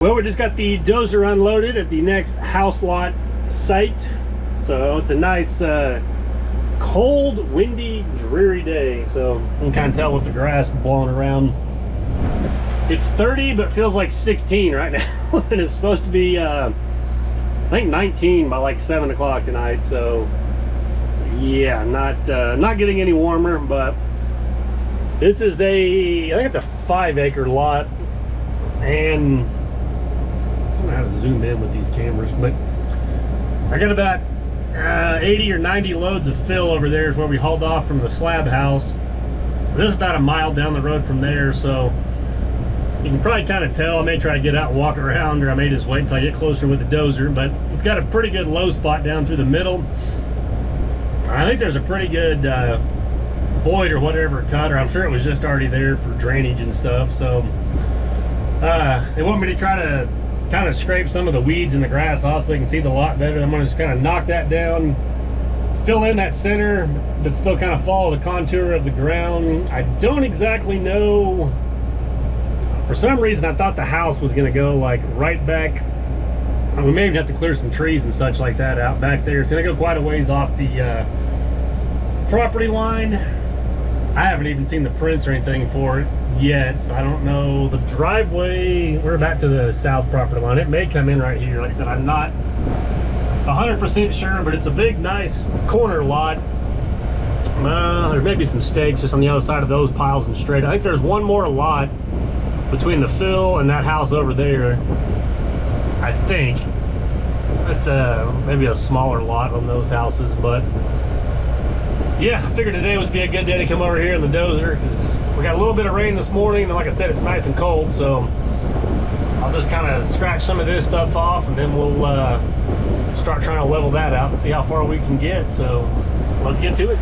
Well, we just got the dozer unloaded at the next house lot site. So it's a nice cold, windy, dreary day. So you can kind of tell with the grass blowing around. It's 30, but feels like 16 right now. And it's supposed to be, I think 19 by like 7 o'clock tonight. So yeah, not getting any warmer, but this is I think it's a 5-acre lot. And I don't know how to zoom in with these cameras, but I got about 80 or 90 loads of fill over there is where we hauled off from the slab house. This is about a mile down the road from there, so you can probably kind of tell. I may try to get out and walk around, or I may just wait until I get closer with the dozer, but it's got a pretty good low spot down through the middle. I think there's a pretty good void or whatever cut, or I'm sure it was just already there for drainage and stuff. So they want me to try to kind of scrape some of the weeds and the grass off so they can see the lot better. I'm going to just kind of knock that down, fill in that center, but still kind of follow the contour of the ground. I don't exactly know. For some reason, I thought the house was going to go like right back. We may even have to clear some trees and such like that out back there. It's going to go quite a ways off the property line. I haven't even seen the prints or anything for it yet, so I don't know. The driveway, we're back to the south property line. It may come in right here. Like I said, I'm not 100% sure, but it's a big, nice corner lot. There may be some stakes just on the other side of those piles and straight. I think there's one more lot between the fill and that house over there. I think it's maybe a smaller lot on those houses, but yeah, I figured today would be a good day to come over here in the dozer because we got a little bit of rain this morning, and like I said, it's nice and cold, so I'll just kind of scratch some of this stuff off, and then we'll start trying to level that out and see how far we can get. So let's get to it.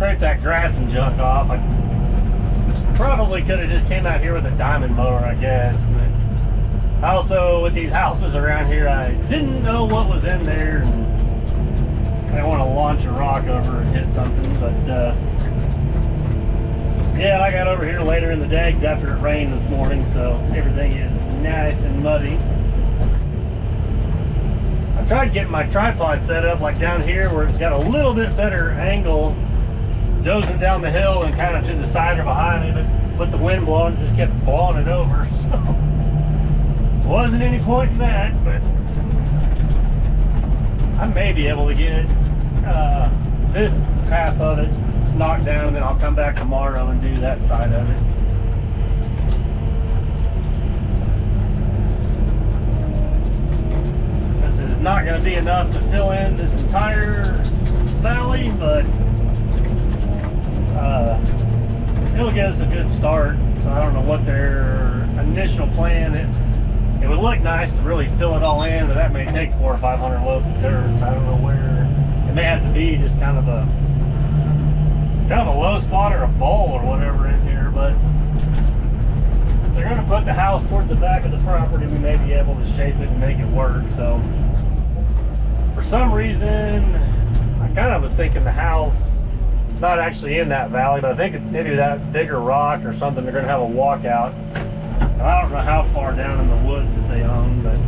scrape that grass and junk off. I probably could have just came out here with a diamond mower, I guess. But also, with these houses around here, I didn't know what was in there. And I didn't want to launch a rock over and hit something. But yeah, I got over here later in the day because after it rained this morning, so everything is nice and muddy. I tried getting my tripod set up like down here where it's got a little bit better angle, dozing down the hill and kind of to the side or behind me, but with the wind blowing, it just kept blowing it over. So wasn't any point in that, but I may be able to get this half of it knocked down, and then I'll come back tomorrow and do that side of it. This is not going to be enough to fill in this entire valley, but it'll get us a good start. So I don't know what their initial plan is. It would look nice to really fill it all in, but that may take 400 or 500 loads of dirt. So I don't know where it may have to be, just kind of a low spot or a bowl or whatever in here. But if they're going to put the house towards the back of the property, we may be able to shape it and make it work. So for some reason, I kind of was thinking the house, not actually in that valley, but I think it's maybe that bigger rock or something. They're going to have a walkout. And I don't know how far down in the woods that they own, but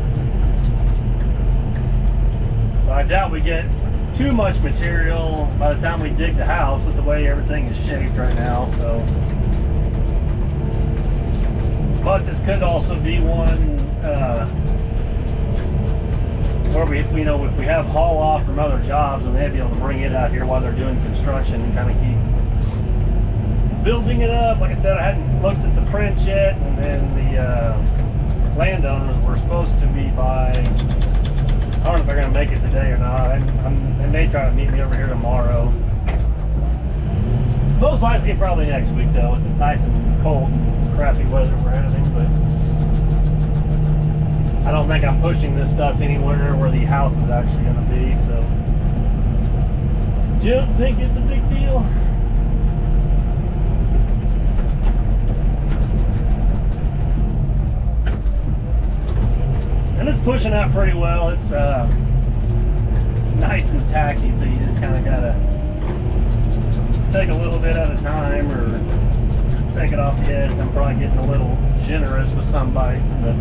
so I doubt we get too much material by the time we dig the house with the way everything is shaped right now. So, but this could also be one where we, if we have haul off from other jobs, we may be able to bring it out here while they're doing construction and kind of keep building it up. Like I said, I hadn't looked at the prints yet, and then the landowners were supposed to be by, I don't know if they're going to make it today or not. They may try to meet me over here tomorrow. Most likely probably next week though, with the nice and cold and crappy weather we're having. But I don't think I'm pushing this stuff anywhere where the house is actually going to be. So don't think it's a big deal. And it's pushing out pretty well. It's nice and tacky, so you just kind of gotta take a little bit at a time or take it off the edge. I'm probably getting a little generous with some bites, but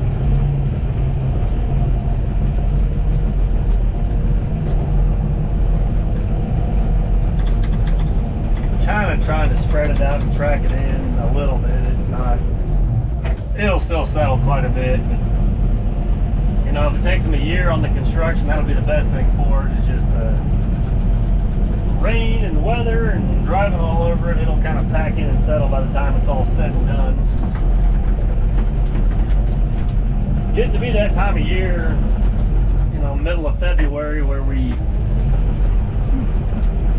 kind of trying to spread it out and track it in a little bit. It's not, it'll still settle quite a bit, but you know, if it takes them a year on the construction, that'll be the best thing for it. It's just rain and weather and driving all over it. It'll kind of pack in and settle by the time it's all said and done. Getting to be that time of year, you know, middle of February, where we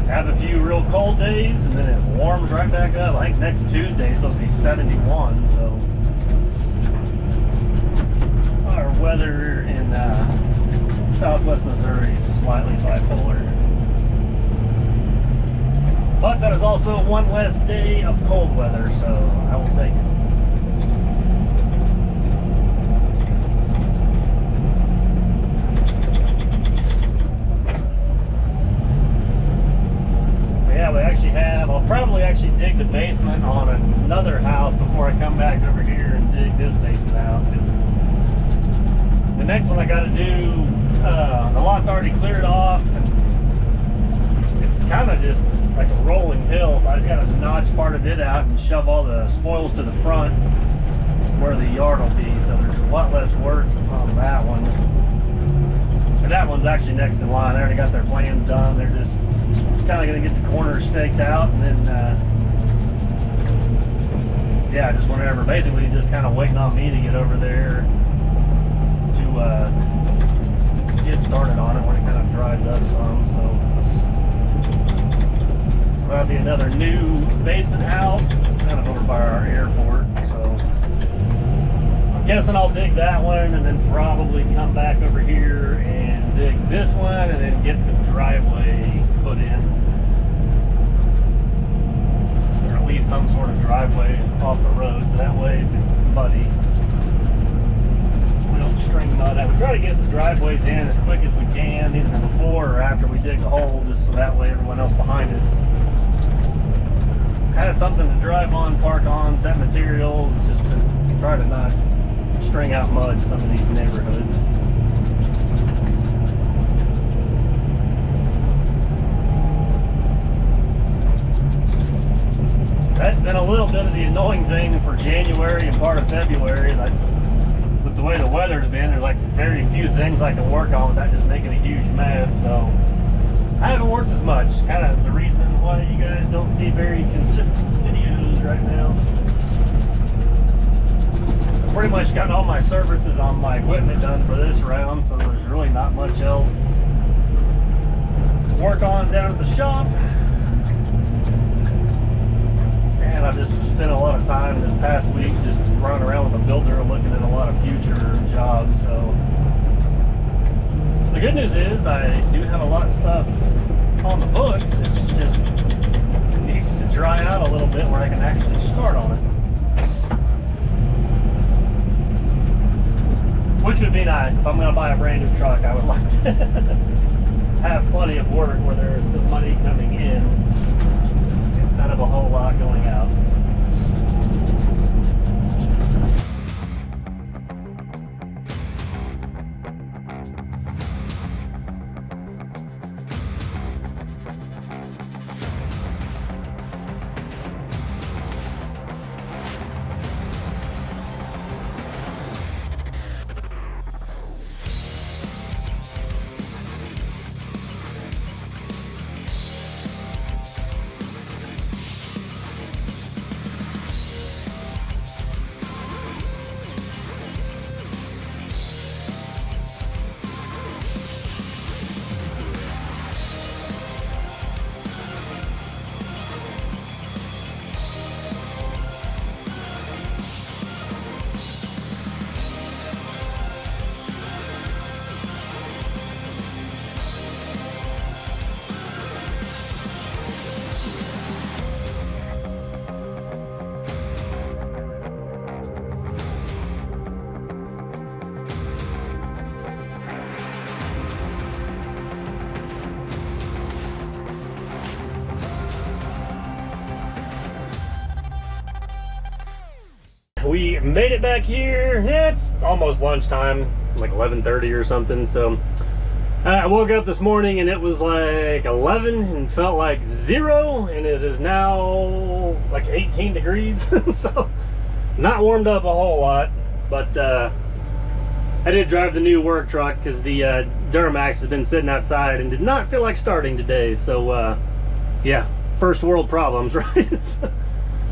have a few real cold days and then it warms right back up. I think next Tuesday is supposed to be 71, so our weather in southwest Missouri is slightly bipolar. But that is also one less day of cold weather, so I will take it. Yeah, we actually have, I'll probably actually dig the basement on another house before I come back over here and dig this basement out, because the next one I got to do, the lot's already cleared off, and it's kind of just like a rolling hill, so I just got to notch part of it out and shove all the spoils to the front where the yard will be, so there's a lot less work on that one. And that one's actually next in line. They already got their plans done. They're just kind of going to get the corners staked out, and then yeah, just whenever, basically just kind of waiting on me to get over there to get started on it when it kind of dries up some. So that'll be another new basement house. It's kind of over by our airport, so I'm guessing I'll dig that one and then probably come back over here and dig this one and then get the driveway put in. least some sort of driveway off the road, so that way if it's muddy, we don't string mud out. We try to get the driveways in as quick as we can, either before or after we dig the hole, just so that way everyone else behind us has something to drive on, park on, set materials, just to try to not string out mud in some of these neighborhoods. That's been a little bit of the annoying thing for January and part of February. With the way the weather's been, there's like very few things I can work on without just making a huge mess. So I haven't worked as much. Kind of the reason why you guys don't see very consistent videos right now. I've pretty much got all my services on my equipment done for this round, so there's really not much else to work on down at the shop. And I've just spent a lot of time this past week just running around with a builder looking at a lot of future jobs. So the good news is I do have a lot of stuff on the books. It just needs to dry out a little bit where I can actually start on it. Which would be nice. If I'm going to buy a brand new truck, I would like to have plenty of work where there is some money coming in instead of a whole lot going out. We made it back here. It's almost lunchtime, like 11:30 or something. So I woke up this morning and it was like 11 and felt like 0, and it is now like 18 degrees. So not warmed up a whole lot, but I did drive the new work truck because the Duramax has been sitting outside and did not feel like starting today. So yeah, first world problems, right?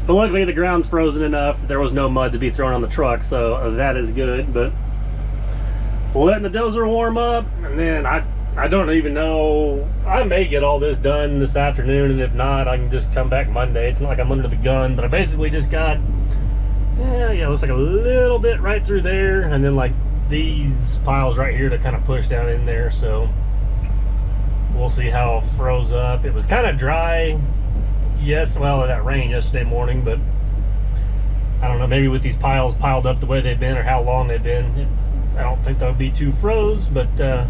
But luckily the ground's frozen enough that there was no mud to be thrown on the truck, so that is good. But letting the Dozer warm up, and then I don't even know, I may get all this done this afternoon, and if not, I can just come back Monday. It's not like I'm under the gun, but I basically just got, yeah, it looks like a little bit right through there, and then like these piles right here to kind of push down in there. So we'll see how it froze up. It was kind of dry. Yes, well, that rain yesterday morning, but I don't know, maybe with these piles piled up the way they've been or how long they've been, I don't think they'll be too froze. But yeah,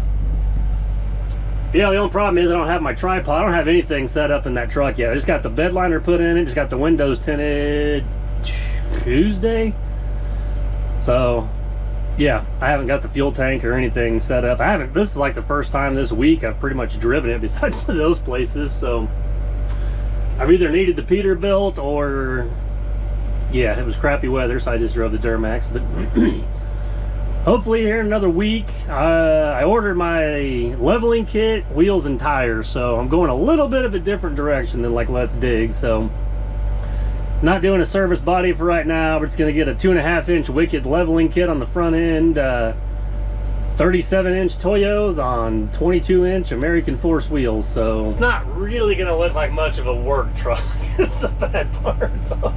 the only problem is I don't have my tripod. I don't have anything set up in that truck yet. I just got the bed liner put in it, just got the windows tinted Tuesday. So yeah, I haven't got the fuel tank or anything set up. This is like the first time this week I've pretty much driven it besides those places. So I've either needed the Peterbilt or, yeah, it was crappy weather, so I just drove the Duramax. But hopefully here in another week, I ordered my leveling kit, wheels, and tires. So I'm going a little bit of a different direction than like Let's Dig. So not doing a service body for right now. We're just going to get a 2.5-inch Wicked leveling kit on the front end. 37-inch Toyos on 22-inch American Force wheels, so it's not really gonna look like much of a work truck. It's the bad part. So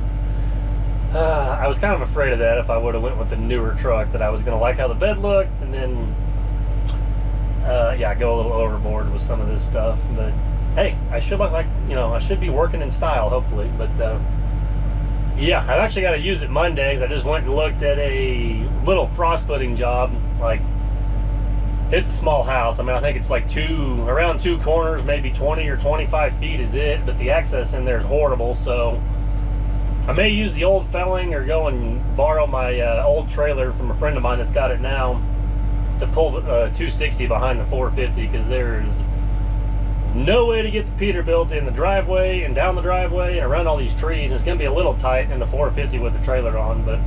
I was kind of afraid of that if I would have went with the newer truck, that I was gonna like how the bed looked, and then yeah, go a little overboard with some of this stuff. But hey, I should look like, you know, I should be working in style, hopefully. But Yeah, I've actually got to use it Mondays. I just went and looked at a little frost footing job. Like, it's a small house. I mean, I think it's like around two corners, maybe 20 or 25 feet is it, but the access in there is horrible. So I may use the old felling or go and borrow my old trailer from a friend of mine that's got it now to pull the 260 behind the 450, because there's no way to get the Peterbilt in the driveway and down the driveway and around all these trees, and it's going to be a little tight in the 450 with the trailer on. But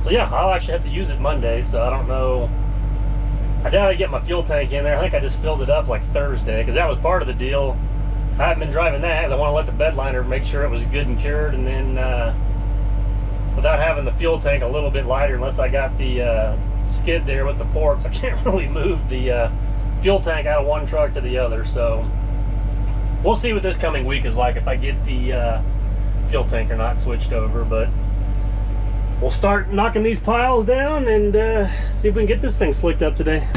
so yeah, I'll actually have to use it Monday, so I don't know. I doubt I get my fuel tank in there. I think I just filled it up like Thursday, because that was part of the deal. I haven't been driving that, because I want to let the bed liner make sure it was good and cured, and then without having the fuel tank a little bit lighter, unless I got the skid there with the forks, I can't really move the fuel tank out of one truck to the other. So we'll see what this coming week is like, if I get the fuel tank or not switched over. But we'll start knocking these piles down and see if we can get this thing slicked up today.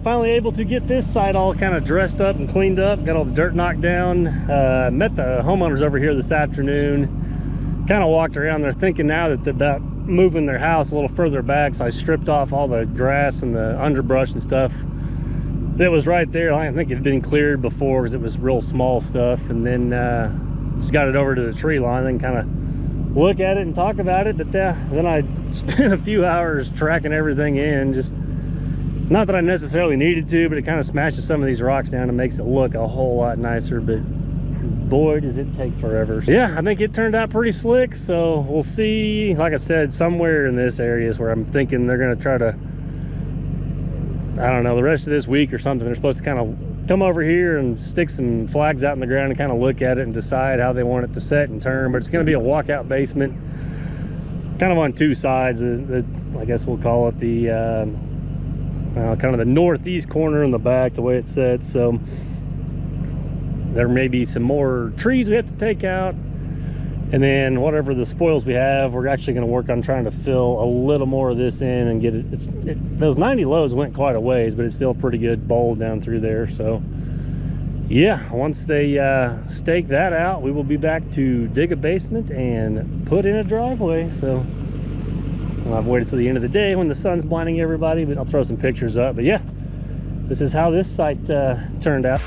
Finally able to get this side all kind of dressed up and cleaned up, got all the dirt knocked down. Met the homeowners over here this afternoon, kind of walked around there thinking now that they're about moving their house a little further back, so I stripped off all the grass and the underbrush and stuff that was right there. I think it had been cleared before because it was real small stuff, and then just got it over to the tree line and kind of look at it and talk about it. But then I spent a few hours tracking everything in, just not that I necessarily needed to, but it kind of smashes some of these rocks down and makes it look a whole lot nicer. But boy, does it take forever. Yeah, I think it turned out pretty slick, so we'll see. Like I said, somewhere in this area is where I'm thinking they're going to try to, I don't know, the rest of this week or something, they're supposed to kind of come over here and stick some flags out in the ground and kind of look at it and decide how they want it to set and turn. But it's going to be a walkout basement, kind of on two sides. I guess we'll call it the kind of the northeast corner in the back, the way it sets. So there may be some more trees we have to take out, and then whatever the spoils we have, we're actually going to work on trying to fill a little more of this in and get it. Those 90 lows went quite a ways, but it's still a pretty good bowl down through there. So yeah, once they stake that out, we will be back to dig a basement and put in a driveway. So I've waited till the end of the day when the sun's blinding everybody, but I'll throw some pictures up. But yeah, this is how this site turned out.